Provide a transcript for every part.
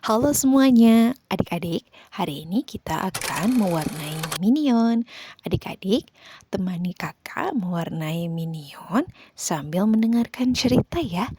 Halo semuanya, adik-adik. Hari ini kita akan mewarnai Minion. Adik-adik, temani kakak mewarnai Minion sambil mendengarkan cerita ya.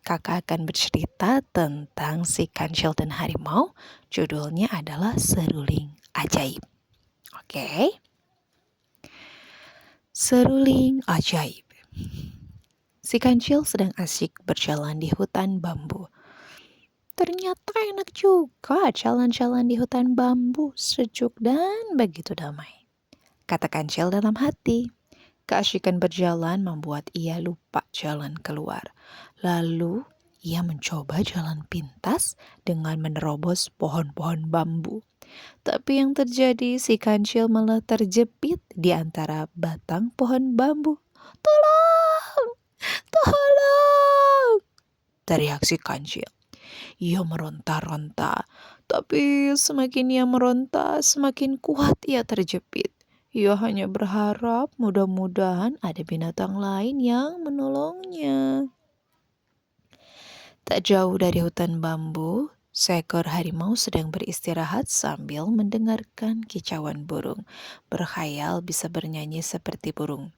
Kakak akan bercerita tentang si kancil dan harimau. Judulnya adalah Seruling Ajaib. Oke? Seruling Ajaib. Si kancil sedang asyik berjalan di hutan bambu. Ternyata enak juga jalan-jalan di hutan bambu, sejuk dan begitu damai. Kata kancil dalam hati. Keasyikan berjalan membuat ia lupa jalan keluar. Lalu ia mencoba jalan pintas dengan menerobos pohon-pohon bambu. Tapi yang terjadi si kancil malah terjepit di antara batang pohon bambu. Tolong! Tolong! Teriak si kancil. Ia meronta-ronta, tapi semakin ia meronta, semakin kuat ia terjepit. Ia hanya berharap mudah-mudahan ada binatang lain yang menolongnya. Tak jauh dari hutan bambu, seekor harimau sedang beristirahat sambil mendengarkan kicauan burung. Berkhayal bisa bernyanyi seperti burung.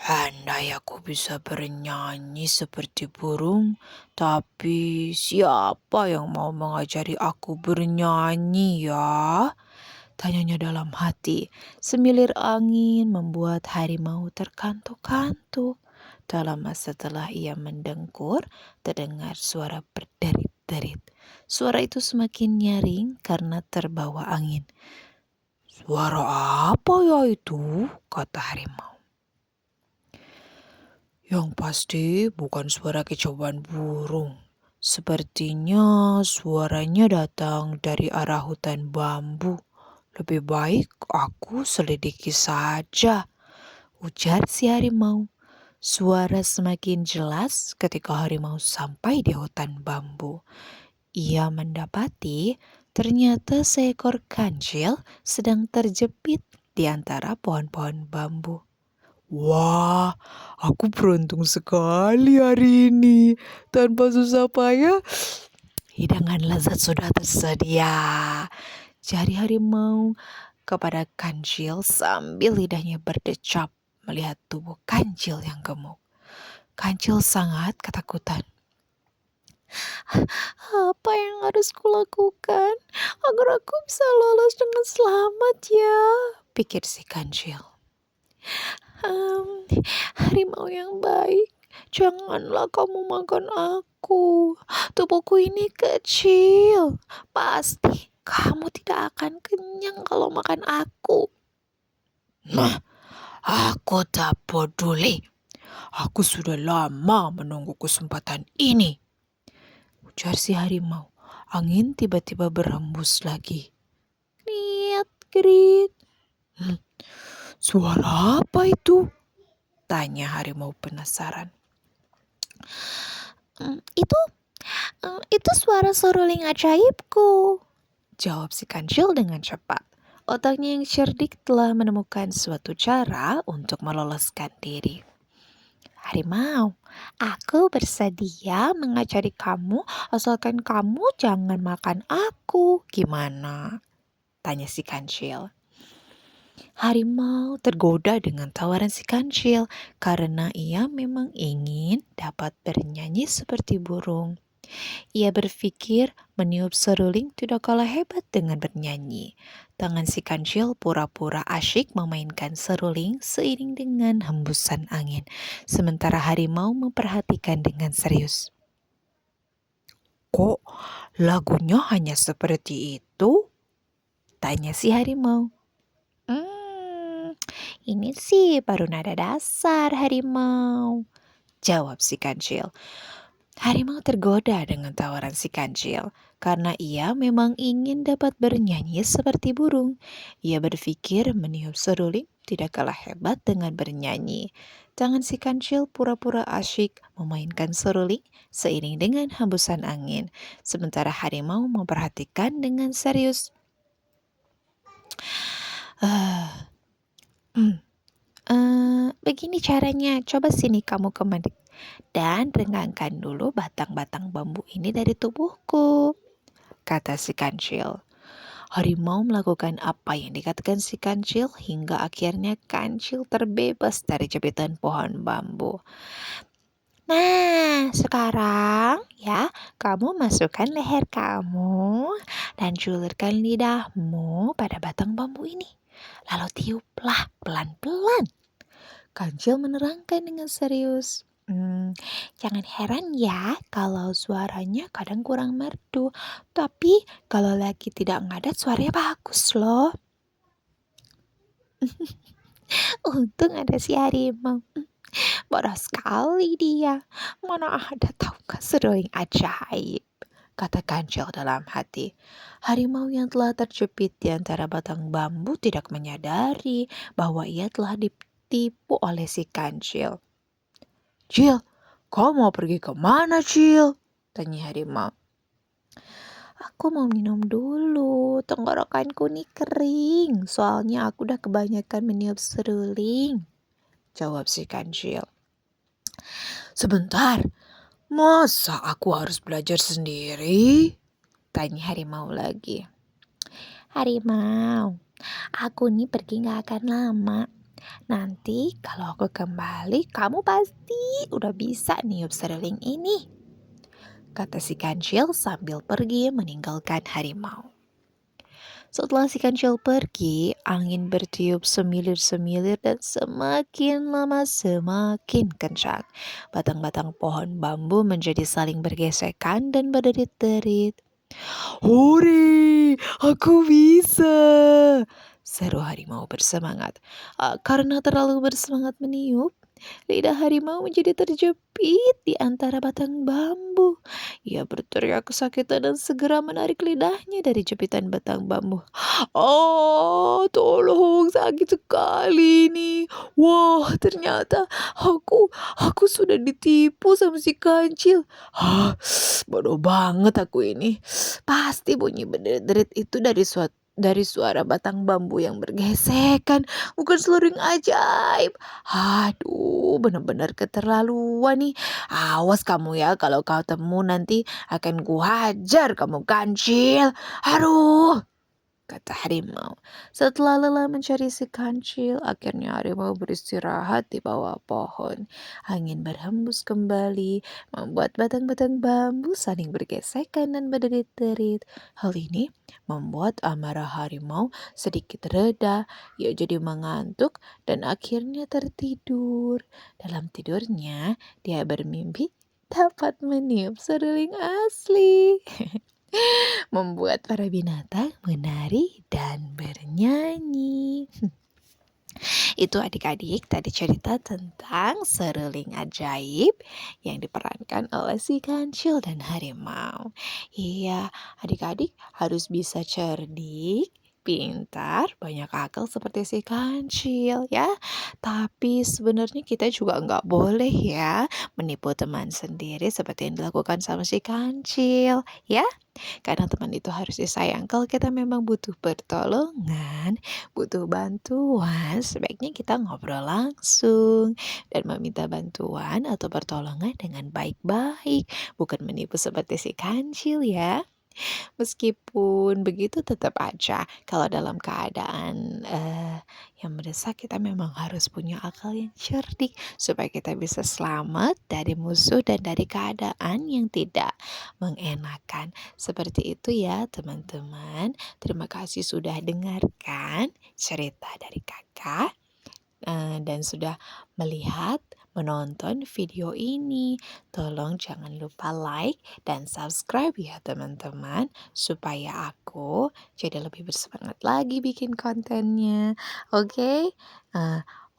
Andai aku bisa bernyanyi seperti burung, tapi siapa yang mau mengajari aku bernyanyi ya? Tanyanya dalam hati. Semilir angin membuat harimau terkantuk-kantuk. Tak lama setelah ia mendengkur, terdengar suara berderit-derit. Suara itu semakin nyaring karena terbawa angin. Suara apa ya itu? Kata harimau. Yang pasti bukan suara kicauan burung. Sepertinya suaranya datang dari arah hutan bambu. Lebih baik aku selidiki saja, ujar si harimau. Suara semakin jelas ketika harimau sampai di hutan bambu. Ia mendapati ternyata seekor kancil sedang terjepit di antara pohon-pohon bambu. Wah, aku beruntung sekali hari ini. Tanpa susah payah, hidangan lezat sudah tersedia. Jari harimau kepada kancil sambil lidahnya berdecap melihat tubuh kancil yang gemuk. Kancil sangat ketakutan. Apa yang harus kulakukan agar aku bisa lolos dengan selamat ya? Pikir si kancil. Harimau yang baik, janganlah kamu makan aku. Tubuhku ini kecil. Pasti kamu tidak akan kenyang kalau makan aku. Nah, aku tak peduli. Aku sudah lama menunggu kesempatan ini, ujar si harimau. Angin tiba-tiba berhembus lagi. Kriat, kriat. Suara apa itu? Tanya harimau penasaran. Itu suara seruling ajaibku, jawab si kancil dengan cepat. Otaknya yang cerdik telah menemukan suatu cara untuk meloloskan diri. Harimau, aku bersedia mengajari kamu asalkan kamu jangan makan aku. Gimana? Tanya si kancil. Harimau tergoda dengan tawaran si kancil karena ia memang ingin dapat bernyanyi seperti burung. Ia berpikir meniup seruling tidak kalah hebat dengan bernyanyi. Tangan si kancil pura-pura asyik memainkan seruling seiring dengan hembusan angin, sementara harimau memperhatikan dengan serius. Kok lagunya hanya seperti itu? Tanya si harimau. Ini sih baru nada dasar harimau, jawab si kancil. Harimau tergoda dengan tawaran si kancil karena ia memang ingin dapat bernyanyi seperti burung. Ia berpikir meniup seruling tidak kalah hebat dengan bernyanyi. Tangan si kancil pura-pura asyik memainkan seruling seiring dengan hembusan angin, sementara harimau memperhatikan dengan serius. Begini caranya, coba sini kamu kemari dan renggangkan dulu batang-batang bambu ini dari tubuhku. kata si kancil. Harimau melakukan apa yang dikatakan si kancil hingga akhirnya kancil terbebas dari jepitan pohon bambu. Nah, sekarang ya, kamu masukkan leher kamu dan julurkan lidahmu pada batang bambu ini. Lalu tiuplah pelan-pelan. Kancil menerangkan dengan serius. Jangan heran ya kalau suaranya kadang kurang merdu. Tapi kalau lagi tidak ngadat suaranya bagus loh. Untung ada si harimau. Bodoh sekali dia. Mana ada tahu seruling ajaib. Kata kancil dalam hati. Harimau yang telah terjepit di antara batang bambu tidak menyadari bahwa ia telah ditipu oleh si kancil. Cil, kau mau pergi kemana, Cil? Tanya harimau. Aku mau minum dulu, tenggorokanku nih kering. Soalnya aku udah kebanyakan meniup seruling. Jawab si kancil. Sebentar, masa aku harus belajar sendiri? Tanya harimau lagi. Harimau, aku nih pergi gak akan lama. Nanti kalau aku kembali, kamu pasti udah bisa niup seruling ini. Kata si kancil sambil pergi meninggalkan harimau. Setelah si kancil pergi, angin bertiup semilir-semilir dan semakin lama semakin kencang. Batang-batang pohon bambu menjadi saling bergesekan dan berderit-derit. Hore, aku bisa! Seru harimau bersemangat. Karena terlalu bersemangat meniup, lidah harimau menjadi terjepit di antara batang bambu. Ia berteriak kesakitan dan segera menarik lidahnya dari jepitan batang bambu. Oh, tolong, sakit sekali nih. Wah, ternyata aku sudah ditipu sama si kancil. Bodoh banget aku ini. Pasti bunyi berderit itu dari suara batang bambu yang bergesekan, bukan seluring ajaib. Aduh, benar-benar keterlaluan nih. Awas kamu ya, kalau kau temu nanti akan kuhajar kamu kancil. Aduh, kata harimau. Setelah lelah mencari si kancil, akhirnya harimau beristirahat di bawah pohon. Angin berhembus kembali, membuat batang-batang bambu saling bergesekan dan berderit-derit. Hal ini membuat amarah harimau sedikit reda. Ia jadi mengantuk dan akhirnya tertidur. Dalam tidurnya, dia bermimpi dapat meniup seruling asli. Membuat para binatang menari dan bernyanyi. Itu adik-adik tadi cerita tentang seruling ajaib yang diperankan oleh si kancil dan harimau. Iya, adik-adik harus bisa cerdik, pintar, banyak akal seperti si kancil ya. Tapi sebenarnya kita juga nggak boleh ya menipu teman sendiri seperti yang dilakukan sama si kancil ya. Karena teman itu harus disayang. Kalau kita memang butuh pertolongan, butuh bantuan, sebaiknya kita ngobrol langsung dan meminta bantuan atau pertolongan dengan baik-baik, bukan menipu seperti si kancil ya. Meskipun begitu tetap aja kalau dalam keadaan yang mendesak kita memang harus punya akal yang cerdik supaya kita bisa selamat dari musuh dan dari keadaan yang tidak mengenakan. Seperti itu ya teman-teman. Terima kasih sudah dengarkan cerita dari kakak dan sudah menonton video ini. Tolong jangan lupa like dan subscribe ya teman-teman, supaya aku jadi lebih bersemangat lagi bikin kontennya. Oke?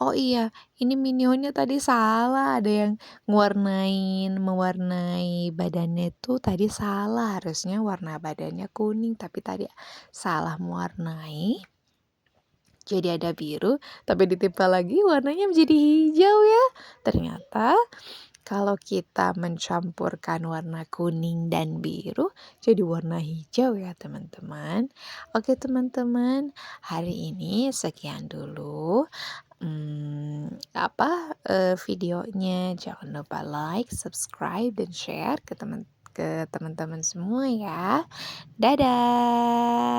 Oh iya, ini minionnya tadi salah. Ada yang mewarnai badannya tuh tadi salah. Harusnya warna badannya kuning, tapi tadi salah mewarnai. Jadi ada biru, tapi ditimpa lagi warnanya menjadi hijau ya. Ternyata kalau kita mencampurkan warna kuning dan biru jadi warna hijau ya teman-teman. Oke teman-teman, hari ini sekian dulu videonya. Jangan lupa like, subscribe dan share ke teman-teman semua ya. Dadah.